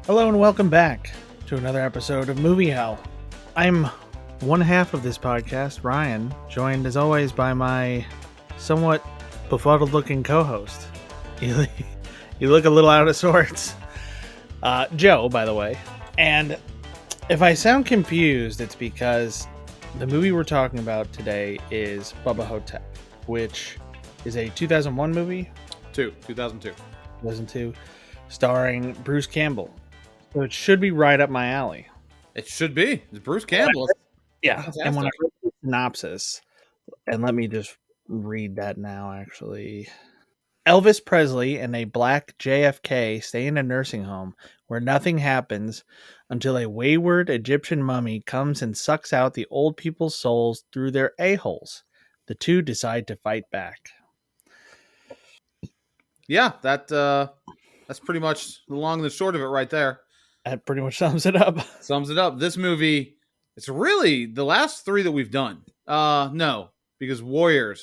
Hello and welcome back to another episode of Movie Hell. I'm one half of this podcast, Ryan, joined as always by my somewhat befuddled looking co-host. You look a little out of sorts. Joe, by the way. And if I sound confused, it's because the movie we're talking about today is Bubba Ho-Tep, which is a 2001 movie. 2002. 2002, starring Bruce Campbell. So it should be right up my alley. It should be. It's Bruce Campbell. Yeah, Fantastic. and when I read the synopsis, and let me just read that now, actually. Elvis Presley and a black JFK stay in a nursing home where nothing happens until a wayward Egyptian mummy comes and sucks out the old people's souls through their a-holes. The two decide to fight back. Yeah, that's pretty much the long and the short of it right there. That pretty much sums it up. Sums it up. This movie, it's really the last three that we've done. No, because Warrior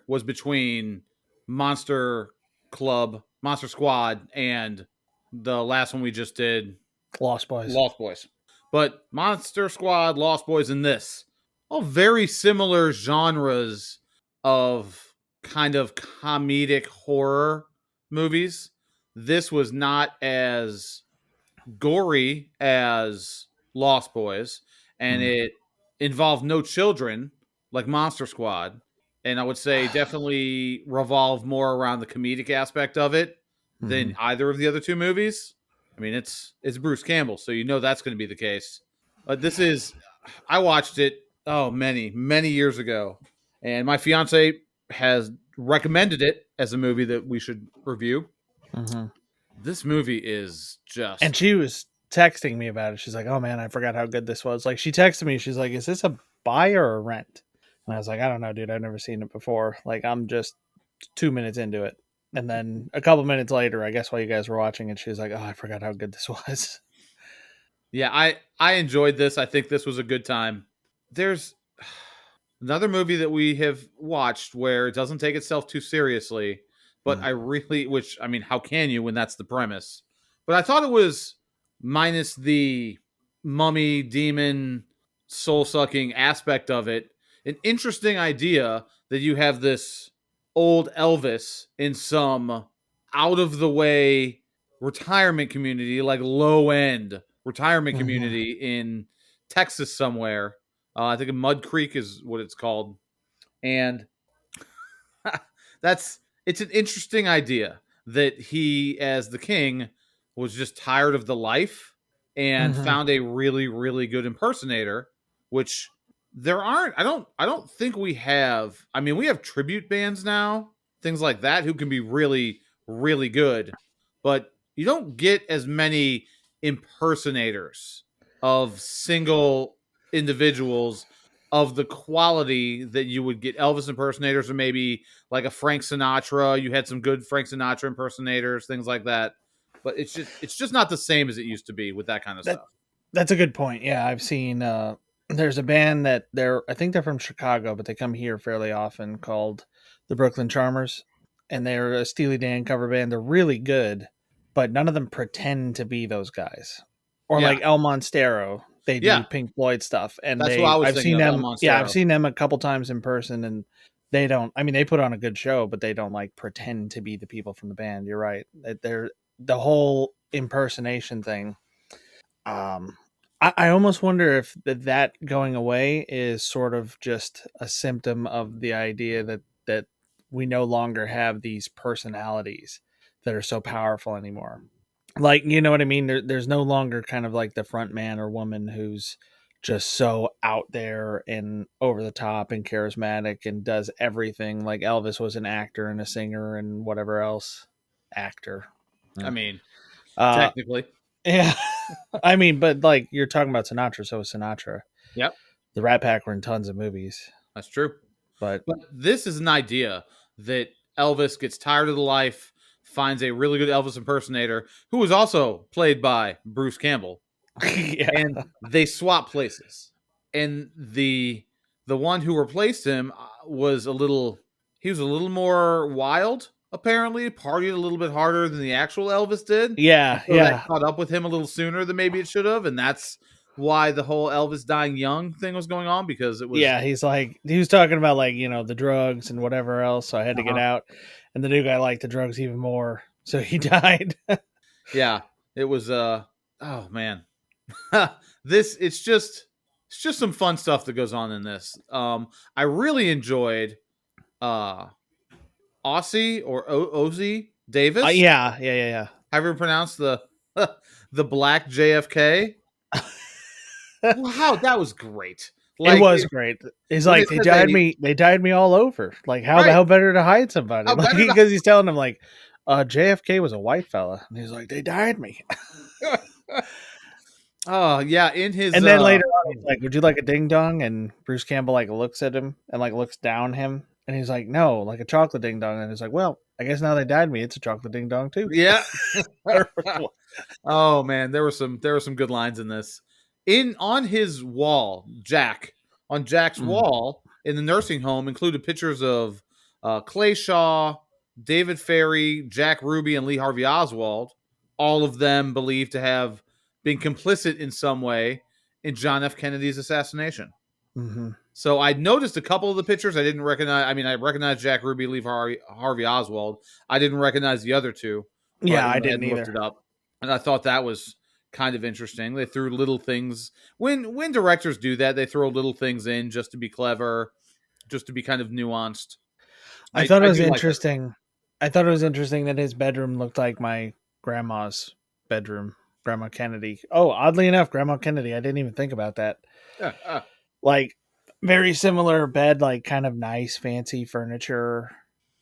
was between Monster Squad, and the last one we just did, Lost Boys. But Monster Squad, Lost Boys, and this, all very similar genres of kind of comedic horror movies. This was not as gory as Lost Boys, and it involved no children like Monster Squad, and I would say definitely revolved more around the comedic aspect of it than either of the other two movies. I mean, it's Bruce Campbell, so you know that's going to be the case. But I watched it many years ago, and my fiance has recommended it as a movie that we should review. This movie is just... And she was texting me about it. She's like, oh man, I forgot how good this was. Like, she texted me, she's like, is this a buy or a rent? And I was like, I don't know, dude. I've never seen it before. Like, I'm just 2 minutes into it. And then a couple minutes later, I guess while you guys were watching it, she was like, oh, I forgot how good this was. Yeah, I enjoyed this. I think this was a good time. There's another movie that we have watched where it doesn't take itself too seriously, but how can you when that's the premise? But I thought it was, minus the mummy, demon, soul-sucking aspect of it, an interesting idea that you have this old Elvis in some out-of-the-way retirement community, like low-end retirement community in Texas somewhere. I think Mud Creek is what it's called. And it's an interesting idea that he, as the king, was just tired of the life and found a really, really good impersonator, which there aren't. I don't think we have. I mean, we have tribute bands now, things like that, who can be really, really good, but you don't get as many impersonators of single individuals of the quality that you would get Elvis impersonators, or maybe like a Frank Sinatra. You had some good Frank Sinatra impersonators, things like that. But it's just not the same as it used to be with that kind of stuff. That's a good point. Yeah, I've seen there's a band that I think they're from Chicago, but they come here fairly often, called the Brooklyn Charmers, and they're a Steely Dan cover band. They're really good, but none of them pretend to be those guys. Or like El Monstero, they do Pink Floyd stuff, and that's what I was thinking of, El Monstero. Yeah, I've seen them a couple times in person, and they don't. I mean, they put on a good show, but they don't like pretend to be the people from the band. You're right. They're the whole impersonation thing. I almost wonder if that going away is sort of just a symptom of the idea that we no longer have these personalities that are so powerful anymore. Like, you know what I mean? There's no longer kind of like the front man or woman who's just so out there and over the top and charismatic and does everything. Like Elvis was an actor and a singer and whatever else. Actor. I mean, technically. Yeah. I mean, but like you're talking about Sinatra, so was Sinatra. Yep. The Rat Pack were in tons of movies. That's true. But this is an idea that Elvis gets tired of the life, finds a really good Elvis impersonator who was also played by Bruce Campbell. Yeah. And they swap places. And the one who replaced him was a little more wild, apparently partied a little bit harder than the actual Elvis did. And Yeah, so that yeah, caught up with him a little sooner than maybe it should have. And that's why the whole Elvis dying young thing was going on, because it was. yeah. He's like, he was talking about like, the drugs and whatever else. So I had to get Uh-huh. out, and the new guy liked the drugs even more, so he died. Yeah, it was oh man. This it's just some fun stuff that goes on in this. I really enjoyed uh Aussie or Ozzy Davis. Yeah. However you pronounce the the black JFK. Wow, that was great. It Like was great. He's when they like, said they they died me all over. Like, right, how better to hide somebody? how Like, better because he's telling him like, JFK was a white fella, and he's like, they died me. to Oh yeah, in his And then later on, he's like, would you like a ding dong? And Bruce Campbell like looks at him and like looks down him, and he's like, no, like a chocolate ding dong. And he's like, well, I guess now they died me. It's a chocolate ding dong too. yeah. Oh man, there were some good lines in this. In on his wall, on Jack's Mm. wall in the nursing home included pictures of Clay Shaw, David Ferry, Jack Ruby, and Lee Harvey Oswald. All of them believed to have been complicit in some way in John F. Kennedy's assassination. Mm-hmm. So I noticed a couple of the pictures. I didn't recognize. I mean, I recognized Jack Ruby, Lee Harvey Oswald. I didn't recognize the other two, but Yeah, I I didn't hadn't looked either. it up, and I thought that was kind of interesting. They threw little things when directors do that. They throw little things in just to be clever, just to be kind of nuanced. I I thought it I was do like that. interesting. I thought it was interesting that his bedroom looked like my grandma's bedroom, Grandma Kennedy. Oh, oddly enough, Grandma Kennedy. I didn't even think about that. Like, very similar bed, like kind of nice, fancy furniture.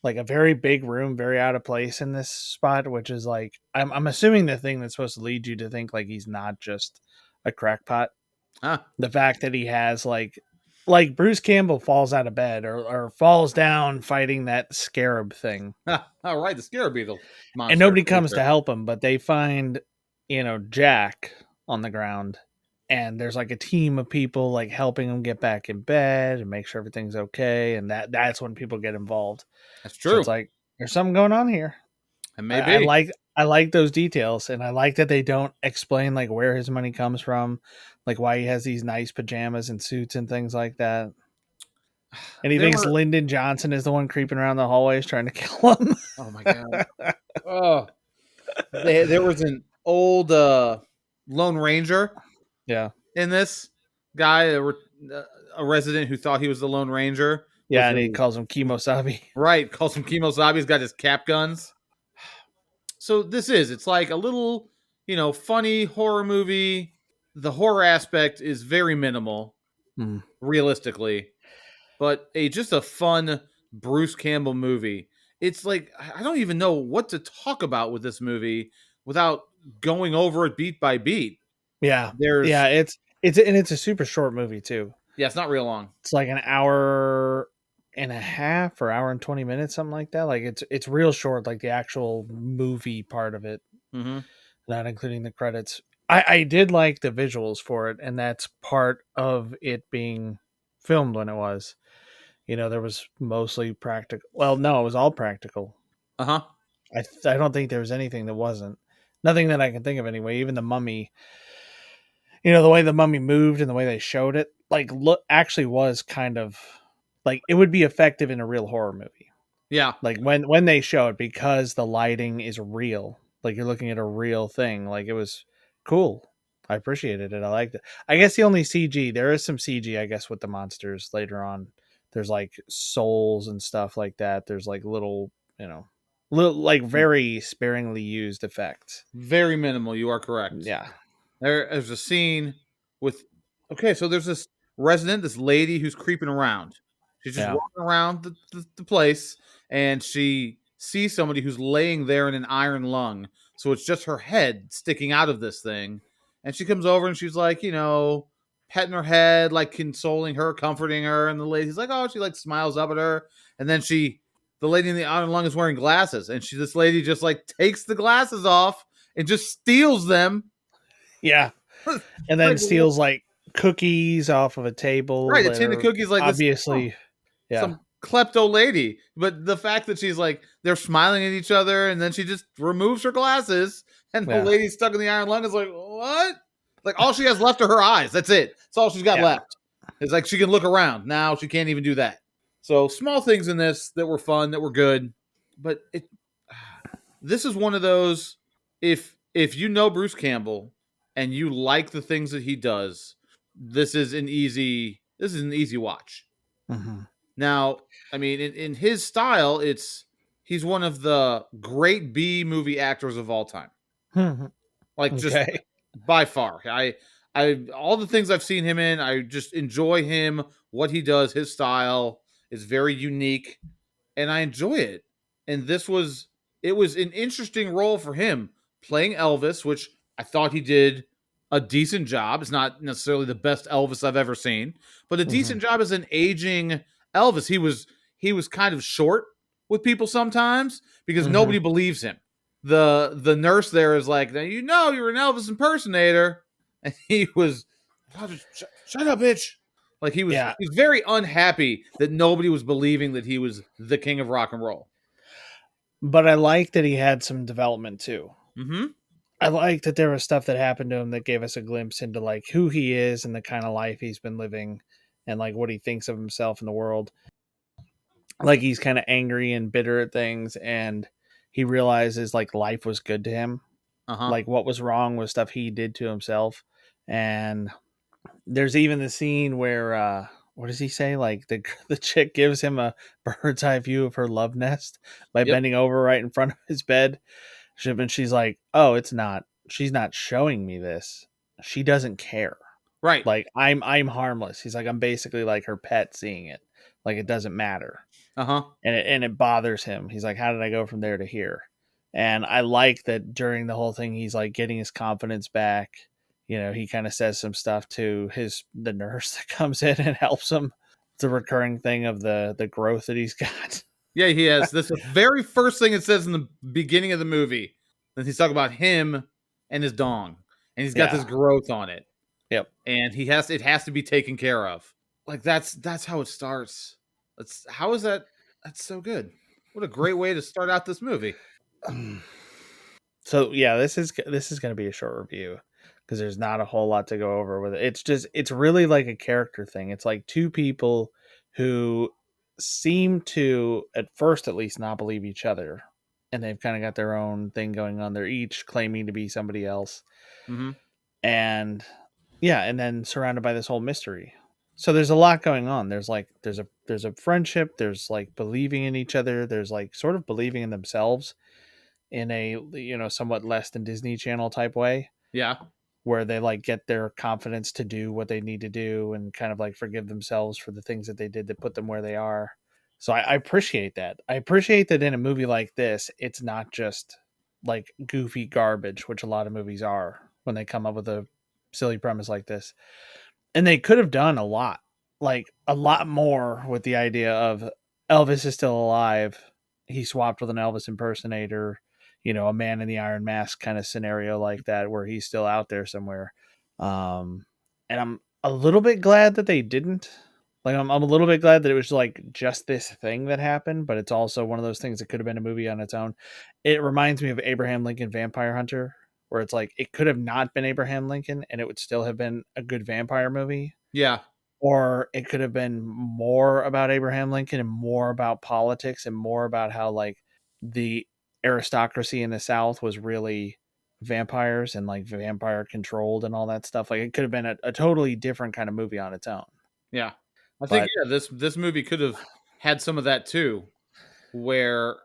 Like a very big room, very out of place in this spot, which is like I'm assuming the thing that's supposed to lead you to think like he's not just a crackpot. Ah, The fact that he has like Bruce Campball falls out of bed or falls down fighting that scarab thing, all right, the Scarab Beetle and monster nobody comes to creature. help him, but they find Jack on the ground, and there's like a team of people like helping him get back in bed and make sure everything's okay, and that's when people get involved. That's So it's true, like there's something going on here. and I, I maybe like I like those details, and I like that they don't explain like where his money comes from, like why he has these nice pajamas and suits and things like that. And he there thinks were. Lyndon Johnson is the one creeping around the hallways trying to kill him. Oh my god. Oh, there was an old Lone Ranger Yeah, in this guy, uh, a resident who thought he was the Lone Ranger with yeah, and he his calls him Kimosabi. right, calls him Kimosabi. He's got his cap guns. So it's like a little, funny horror movie. The horror aspect is very minimal, Hmm. realistically, but just a fun Bruce Campbell movie. It's like I don't even know what to talk about with this movie without going over it beat by beat. Yeah, There's yeah, it's a super short movie too. Yeah, it's not real long. It's like an hour and a half or hour and 20 minutes, something like that. Like it's real short, like the actual movie part of it, Hmm. not including the credits. I did like the visuals for it, and that's part of it being filmed when it was. There was mostly practical. Well, no, it was all practical. Uh huh. I don't think there was anything that wasn't. Nothing that I can think of anyway. Even the mummy, the way the mummy moved and the way they showed it, like look actually was kind of like it would be effective in a real horror movie. Yeah. Like when they show it because the lighting is real. Like you're looking at a real thing. Like it was cool. I appreciated it. I liked it. I guess the only CG, there is some CG, I guess, with the monsters later on. There's like souls and stuff like that. There's like little like very sparingly used effects. Very minimal. You are correct. Yeah. There's a scene with. Okay, so there's this resident, this lady who's creeping around. She's just Yeah. walking around the place, and she sees somebody who's laying there in an iron lung. So it's just her head sticking out of this thing. And she comes over and she's like, petting her head, like consoling her, comforting her. And the lady's like, oh, she like smiles up at her. And then the lady in the iron lung is wearing glasses. And this lady just like takes the glasses off and just steals them. Yeah. And then Like, steals like cookies off of a table right, a that tin of are cookies like this. Oh, obviously, yeah. some klepto lady. But the fact that she's like, they're smiling at each other, and then she just removes her glasses, and the Yeah. lady stuck in the iron lung is like, what? Like, all she has left are her eyes. That's it. That's all she's got Yeah. left. It's like she can look around. Now she can't even do that. So small things in this that were fun, that were good. But this is one of those, if you know Bruce Campbell and you like the things that he does, this is an easy watch. Hmm. Now, I mean, in his style, he's one of the great B movie actors of all time. Like, just Okay. by far. I all the things I've seen him in, I just enjoy him, what he does, his style is very unique, and I enjoy it. And it was an interesting role for him, playing Elvis, which I thought he did a decent job. It's not necessarily the best Elvis I've ever seen, but a Hmm. decent job as an aging Elvis. He was kind of short with people sometimes because Hmm. nobody believes him. The nurse there is like, now you know you're an Elvis impersonator, and he was, "Oh, just shut up, bitch." Like, Yeah. he's very unhappy that nobody was believing that he was the king of rock and roll. But I like that he had some development too. Mm-hmm. I like that there was stuff that happened to him that gave us a glimpse into like who he is and the kind of life he's been living and like what he thinks of himself in the world. Like he's kind of angry and bitter at things and he realizes like life was good to him. Uh-huh. Like what was wrong was stuff he did to himself. And there's even the scene where what does he say? Like the chick gives him a bird's eye view of her love nest by Yep. bending over right in front of his bed. And she's like, "Oh, it's not. She's not showing me this. She doesn't care. Right. Like I'm harmless." He's like, "I'm basically like her pet, seeing it. Like it doesn't matter." Uh-huh. And it bothers him. He's like, "How did I go from there to here?" And I like that during the whole thing, he's like getting his confidence back. You know, he kind of says some stuff to the nurse that comes in and helps him. It's a recurring thing of the growth that he's got. Yeah, he has. This is the very first thing it says in the beginning of the movie. Then he's talking about him and his dong. And he's got this Yeah. growth on it. Yep. And it has to be taken care of. Like, that's how it starts. How is that that's so good. What a great way to start out this movie. So yeah, this is going to be a short review because there's not a whole lot to go over with it. It's really like a character thing. It's like two people who seem to at first at least not believe each other, and they've kind of got their own thing going on. They're each claiming to be somebody else, Mm-hmm. and yeah, and then surrounded by this whole mystery. So there's a lot going on. There's a friendship. There's like believing in each other. There's like sort of believing in themselves in a somewhat less than Disney Channel type way Yeah. where they like get their confidence to do what they need to do and kind of like forgive themselves for the things that they did that put them where they are. So I appreciate that. I appreciate that in a movie like this, it's not just like goofy garbage, which a lot of movies are when they come up with a silly premise like this. And they could have done like a lot more with the idea of Elvis is still alive. He swapped with an Elvis impersonator, a man in the iron mask kind of scenario like that where he's still out there somewhere. And I'm a little bit glad that they didn't. Like I'm a little bit glad that it was like just this thing that happened, but it's also one of those things that could have been a movie on its own. It reminds me of Abraham Lincoln Vampire Hunter, where it's like it could have not been Abraham Lincoln and it would still have been a good vampire movie, Yeah. or it could have been more about Abraham Lincoln and more about politics and more about how like the aristocracy in the South was really vampires and like vampire controlled and all that stuff. Like it could have been a totally different kind of movie on its own. Yeah. I think, But yeah, this movie could have had some of that too, where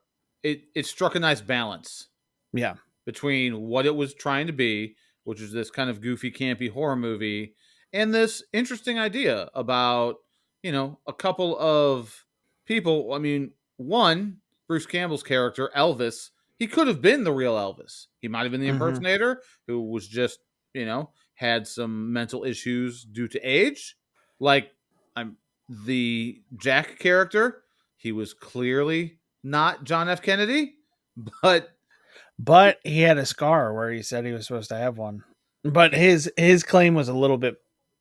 it struck a nice balance yeah. between what it was trying to be, which is this kind of goofy, campy horror movie, and this interesting idea about, a couple of people. I mean, one, Bruce Campbell's character, Elvis, he could have been the real Elvis. He might have been the Hmm. impersonator who was just, had some mental issues due to age. Like, I'm the Jack character, he was clearly not John F. Kennedy, but But he had a scar where he said he was supposed to have one. But his claim was a little bit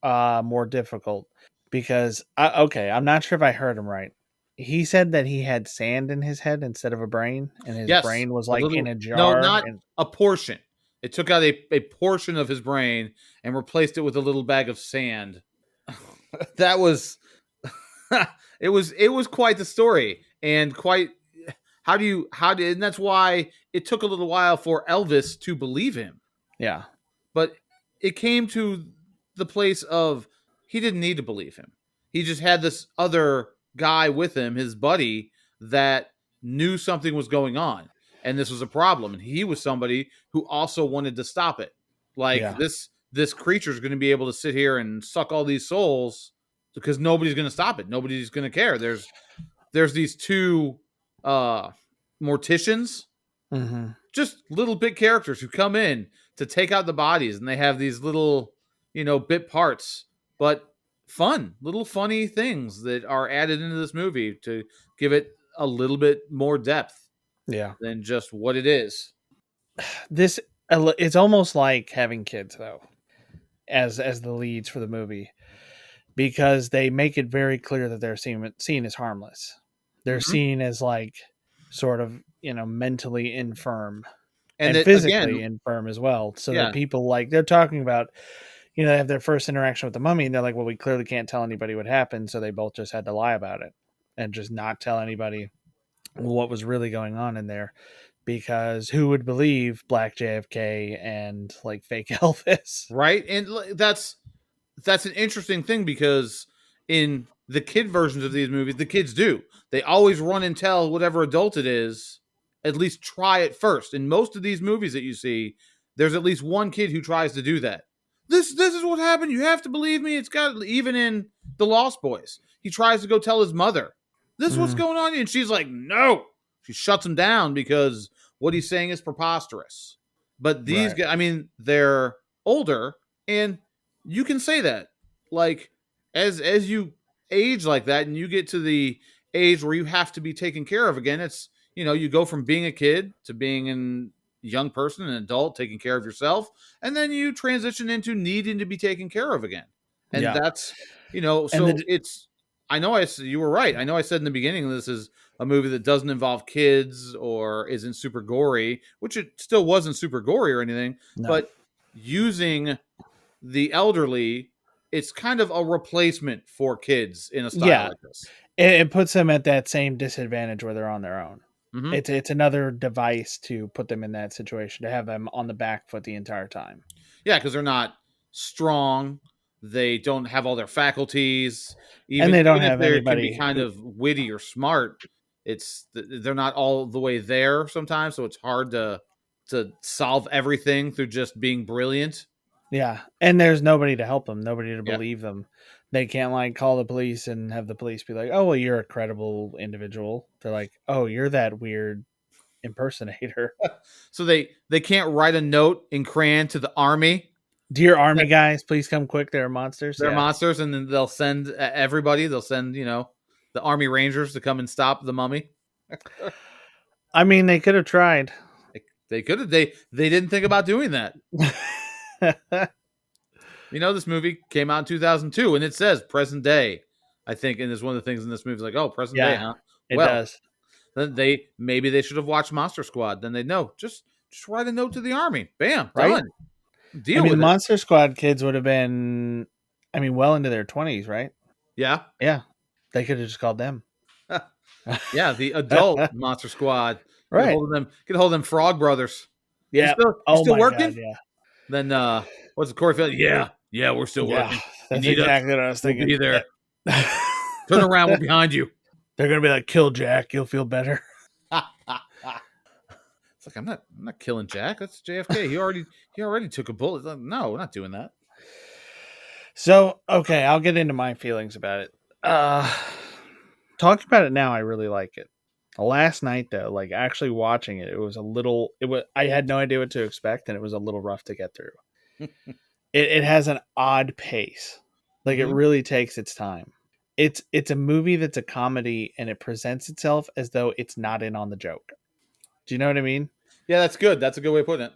more difficult because okay, I'm not sure if I heard him right. he said that he had sand in his head instead of a brain, and his Yes, brain was a like in little. a No, jar. not And a portion. It took out a portion of his brain and replaced it with a little bag of sand. That was it was quite the story, and quite how did and that's why it took a little while for Elvis to believe him. yeah, But it came to the place of he didn't need to believe him. He just had this other guy with him, his buddy, that knew something was going on. And this was a problem. And he was somebody who also wanted to stop it. Like yeah, this creature is going to be able to sit here and suck all these souls because nobody's going to stop it. Nobody's going to care. There's these two morticians, hmm just little bit characters who come in to take out the bodies, and they have these little, bit parts, but fun, little funny things that are added into this movie to give it a little bit more depth yeah. than just what it is. This it's almost like having kids though, as the leads for the movie, because they make it very clear that they're seen as harmless. They're Hmm. seen as like sort of mentally infirm And and that physically again, infirm as well. So that yeah, people like they're talking about, they have their first interaction with the mummy and they're like, well, we clearly can't tell anybody what happened. So they both just had to lie about it and just not tell anybody what was really going on in there. Because who would believe Black JFK and like fake Elvis? right. And that's an interesting thing because in the kid versions of these movies, the kids do. They always run and tell whatever adult it is, at least try it first. In most of these movies that you see, there's at least one kid who tries to do that. This is what happened. You have to believe me. It's got even in The Lost Boys. He tries to go tell his mother, "This is what's Mm, going on," and she's like, "No." She shuts him down because what he's saying is preposterous. But these right. guys, I mean, they're older, and you can say that. Like as you age like that and you get to the age where you have to be taken care of again, it's you go from being a kid to being a young person, an adult, taking care of yourself, and then you transition into needing to be taken care of again. And Yeah. that's And so it's I know you were right. I know I said in the beginning this is a movie that doesn't involve kids or isn't super gory, which it still wasn't super gory or anything, no. but using the elderly, it's kind of a replacement for kids in a style Yeah. like this. It puts them at that same disadvantage where they're on their own. Hmm. It's another device to put them in that situation, to have them on the back foot the entire time. Yeah, because they're not strong. They don't have all their faculties. And Even they don't even if have they can be anybody kind who, of witty or smart, they're not all the way there sometimes. So it's hard to solve everything through just being brilliant. yeah. And there's nobody to help them, nobody to Yeah. believe them. They can't like call the police and have the police be like, oh, well, you're a credible individual. They're like, oh, you're that weird impersonator. So they can't write a note in crayon to the army. Dear Army guys, please come quick. There are monsters. They're Yeah. monsters, and then they'll send everybody. They'll send the army rangers to come and stop the mummy. I mean, they could have tried. They could have. They didn't think about doing that. This movie came out in 2002, and it says present day. I think, and it's one of the things in this movie is like, oh, present day, Yeah, huh? it Well, does. then maybe they should have watched Monster Squad. Then they'd know. Just write a note to the army. Bam, Right? done. I Deal mean, the with it. Monster Squad kids would have been, I mean, well into their 20s, right? Yeah, Yeah. They could have just called them. yeah. The adult Monster Squad. Get a Right. hold of them. Get a hold of them Frog Brothers. You Yeah. still Oh my working? God. Yeah. Then what's the Corey Field? Yeah, we're still Yeah. working. You That's need us? exactly what I was We'll thinking. be there. Yeah. Turn around, we're behind you. They're going to be like, kill Jack. You'll feel better. It's like I'm not killing Jack. That's JFK. He already took a bullet. Like, no, we're not doing that. So, okay, I'll get into my feelings about it. Talking about it now, I really like it. Last night, though, like actually watching it, I had no idea what to expect, and it was a little rough to get through. It has an odd pace. Like it Mhm. really takes its time. It's a movie that's a comedy, and it presents itself as though it's not in on the joke. Do you know what I mean? Yeah, that's good. That's a good way of putting it.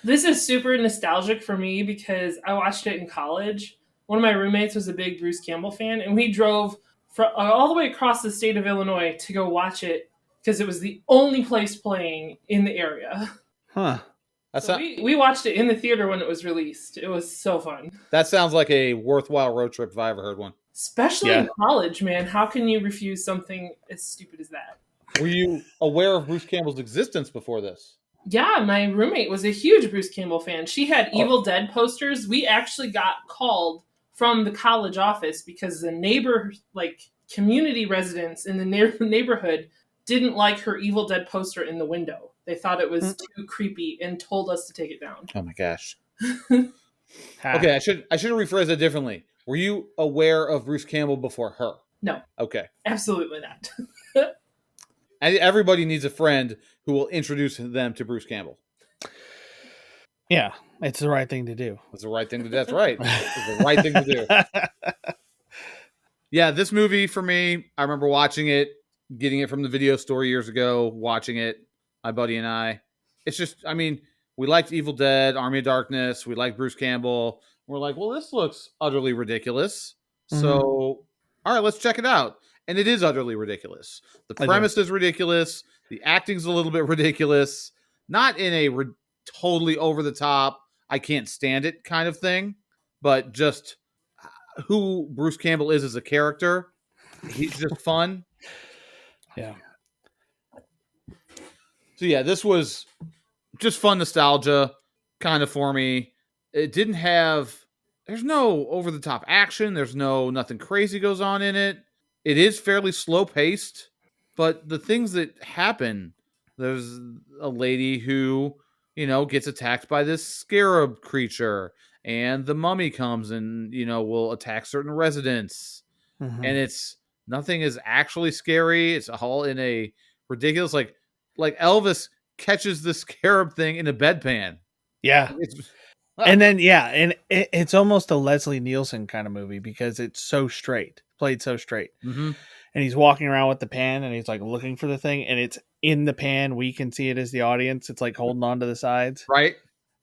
This is super nostalgic for me because I watched it in college. One of my roommates was a big Bruce Campbell fan, and we drove all the way across the state of Illinois to go watch it because it was the only place playing in the area. Huh. So we watched it in the theater when it was released. It was so fun. That sounds like a worthwhile road trip if I ever heard one. Especially in college, man. How can you refuse something as stupid as that? Were you aware of Bruce Campbell's existence before this? Yeah, my roommate was a huge Bruce Campbell fan. She had Evil Dead posters. We actually got called from the college office because the community residents in the neighborhood didn't like her Evil Dead poster in the window. They thought it was too creepy and told us to take it down. Oh my gosh. Okay, I should have rephrased it differently. Were you aware of Bruce Campbell before her? No. Okay. Absolutely not. Everybody needs a friend who will introduce them to Bruce Campbell. Yeah, it's the right thing to do. It's the right thing to do. That's right. It's the right thing to do. Yeah, this movie for me, I remember watching it, getting it from the video store years ago, watching it, my buddy and I. It's just, I mean, we liked Evil Dead, Army of Darkness. We liked Bruce Campbell. We're like, well, this looks utterly ridiculous. So, all right, let's check it out. And it is utterly ridiculous. The premise is ridiculous. The acting's a little bit ridiculous. Not in a totally over the top, I can't stand it kind of thing, but just who Bruce Campbell is as a character. He's just fun. Yeah. So yeah, this was just fun nostalgia kind of for me. It didn't have, there's no over the top action. There's nothing crazy goes on in it. It is fairly slow paced, but the things that happen, there's a lady who, gets attacked by this scarab creature, and the mummy comes and, will attack certain residents. And it's nothing is actually scary. It's all in a ridiculous, like Elvis catches the scarab thing in a bedpan. Yeah. And then, and it's almost a Leslie Nielsen kind of movie because it's so straight, played so straight. And he's walking around with the pan and he's like looking for the thing, and it's in the pan. We can see it as the audience. It's like holding on to the sides. Right.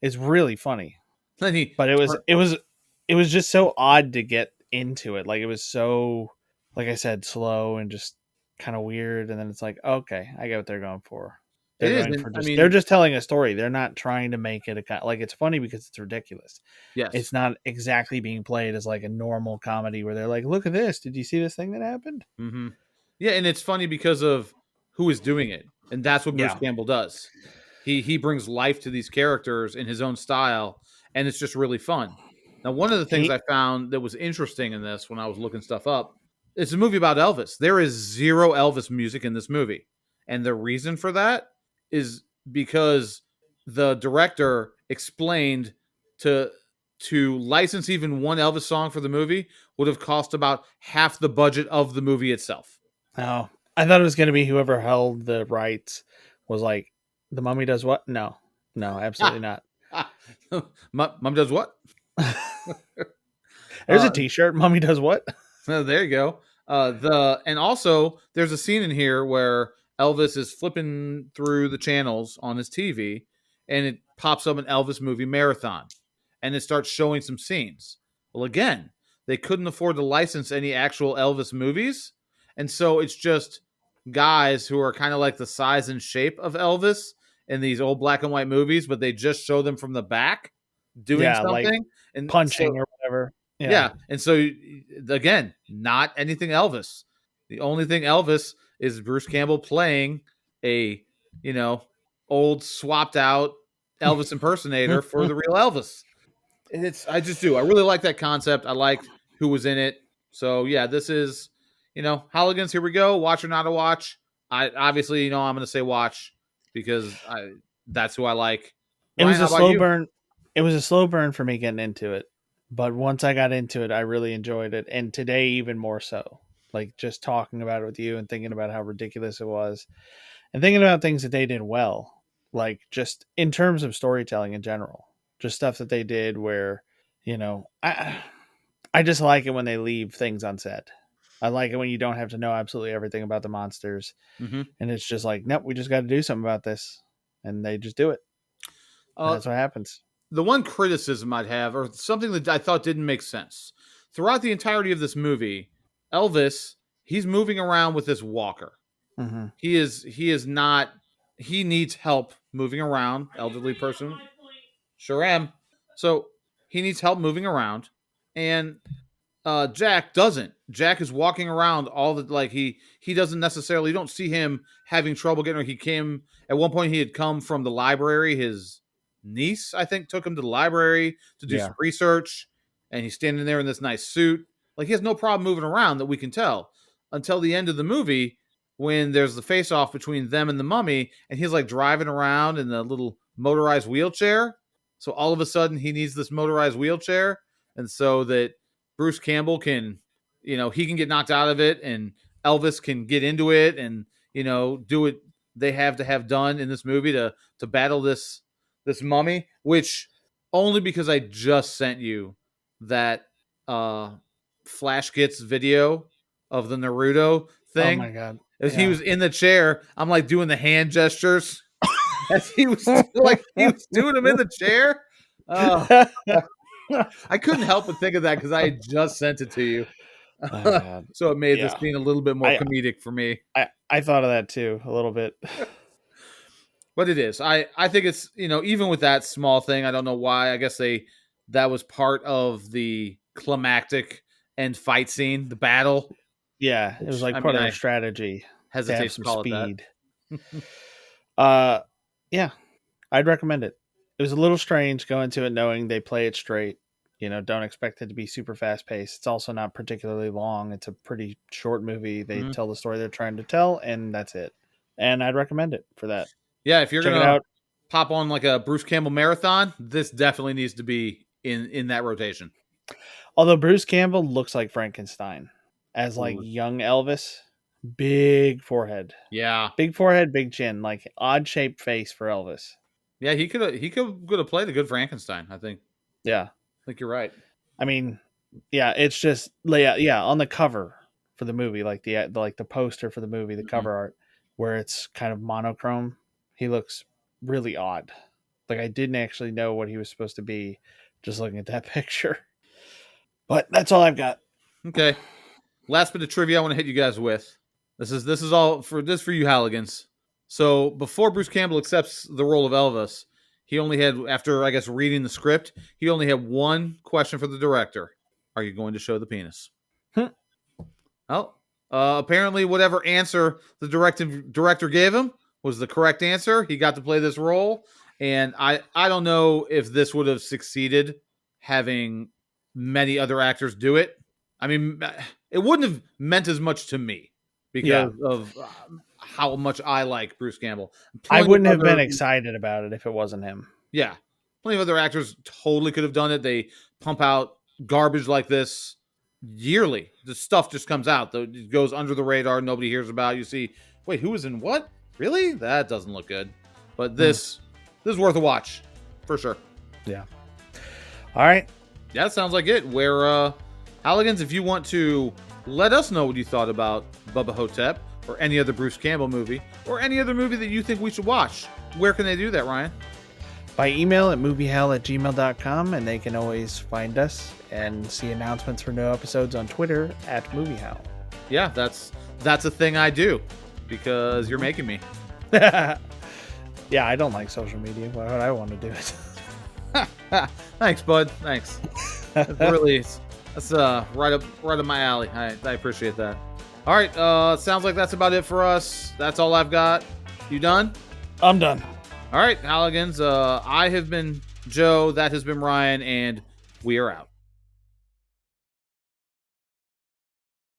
It's really funny. But it was just so odd to get into it. Like, it was so, like I said, slow and just kind of weird. And then it's like, okay, I get what they're going for. They're just telling a story. They're not trying to make it it's funny because it's ridiculous. Yes. It's not exactly being played as like a normal comedy where they're like, look at this. Did you see this thing that happened? Yeah. And it's funny because of who is doing it. And that's what Bruce Campbell does. He brings life to these characters in his own style. And it's just really fun. Now, one of the things I found that was interesting in this when I was looking stuff up, it's a movie about Elvis. There is zero Elvis music in this movie. And the reason for that is because the director explained to license even one Elvis song for the movie would have cost about half the budget of the movie itself. Oh, I thought it was going to be whoever held the rights was like, the mummy does what? No, absolutely not. Mum does what? There's a t-shirt. Mummy does what? There you go. And also there's a scene in here where Elvis is flipping through the channels on his TV, and it pops up an Elvis movie marathon, and it starts showing some scenes. Well, again, they couldn't afford to license any actual Elvis movies, and so it's just guys who are kind of like the size and shape of Elvis in these old black and white movies, but they just show them from the back doing something, like and punching or whatever. Yeah. And so, again, not anything Elvis. The only thing Elvis is Bruce Campbell playing a, old swapped out Elvis impersonator for the real Elvis. And I just do. I really like that concept. I liked who was in it. So yeah, this is, Holligans, here we go. Watch or not a watch. I obviously, I'm going to say watch because that's who I like. Ryan, it was a slow burn. It was a slow burn for me getting into it. But once I got into it, I really enjoyed it. And today, even more so. Like, just talking about it with you and thinking about how ridiculous it was. And thinking about things that they did well. Like, just in terms of storytelling in general. Just stuff that they did where, I just like it when they leave things unsaid. I like it when you don't have to know absolutely everything about the monsters. And it's just like, nope, we just got to do something about this. And they just do it. That's what happens. The one criticism I'd have, or something that I thought didn't make sense, throughout the entirety of this movie, Elvis, he's moving around with this walker. Mm-hmm. He is not. He needs help moving around. Elderly person. Sure am. So he needs help moving around, and Jack doesn't. Jack is walking around all the he doesn't necessarily. You don't see him having trouble getting. He came at one point. He had come from the library. His niece, I think, took him to the library to do some research, and he's standing there in this nice suit. Like he has no problem moving around that we can tell until the end of the movie when there's the face off between them and the mummy, and he's like driving around in the little motorized wheelchair. So all of a sudden he needs this motorized wheelchair, and so that Bruce Campbell can, he can get knocked out of it, and Elvis can get into it, and do what they have to have done in this movie to battle this mummy. Which only because I just sent you that Flash Gets video of the Naruto thing. Oh my god! As he was in the chair, I'm like doing the hand gestures as he was doing them in the chair. I couldn't help but think of that because I had just sent it to you. Oh, so it made this scene a little bit more comedic for me. I thought of that too, a little bit. But it is. I think it's, even with that small thing, I don't know why. I guess that was part of the climactic end fight scene, the battle. Yeah, it was like part of their strategy. Hesitate to call it that. Yeah, I'd recommend it. It was a little strange going to it knowing they play it straight. Don't expect it to be super fast paced. It's also not particularly long. It's a pretty short movie. They tell the story they're trying to tell, and that's it. And I'd recommend it for that. Yeah, if you're going to pop on like a Bruce Campbell marathon, this definitely needs to be in that rotation. Although Bruce Campbell looks like Frankenstein as like young Elvis. Big forehead. Yeah. Big forehead, big chin, like odd shaped face for Elvis. Yeah, he could have played a good Frankenstein, I think. Yeah. I think you're right. I mean, yeah, it's just on the cover for the movie, like the poster for the movie, the cover art, where it's kind of monochrome, he looks really odd. Like I didn't actually know what he was supposed to be just looking at that picture. But that's all I've got. Okay. Last bit of trivia I want to hit you guys with. This is all for you Halligans. So before Bruce Campbell accepts the role of Elvis, he only had, after I guess reading the script, he only had one question for the director. Are you going to show the penis? Well, apparently whatever answer the director gave him was the correct answer. He got to play this role. And I don't know if this would have succeeded having many other actors do it. I mean, it wouldn't have meant as much to me because of how much I like Bruce Campbell. I wouldn't have been excited about it if it wasn't him. Yeah. Plenty of other actors totally could have done it. They pump out garbage like this yearly. The stuff just comes out. It goes under the radar. Nobody hears about it. You see, wait, who was in what? Really? That doesn't look good. But this is worth a watch for sure. Yeah. All right. Yeah, that sounds like it. Where, Halligans, if you want to let us know what you thought about Bubba Ho-Tep or any other Bruce Campbell movie or any other movie that you think we should watch, where can they do that, Ryan? By email at moviehell@gmail.com, and they can always find us and see announcements for new episodes on Twitter at moviehell. Yeah, that's a thing I do because you're making me. Yeah, I don't like social media. Why would I want to do it? Thanks, bud. Thanks. That's right up my alley. I appreciate that. All right, sounds like that's about it for us. That's all I've got. You done? I'm done. All right, Halligans. I have been Joe. That has been Ryan, and we are out.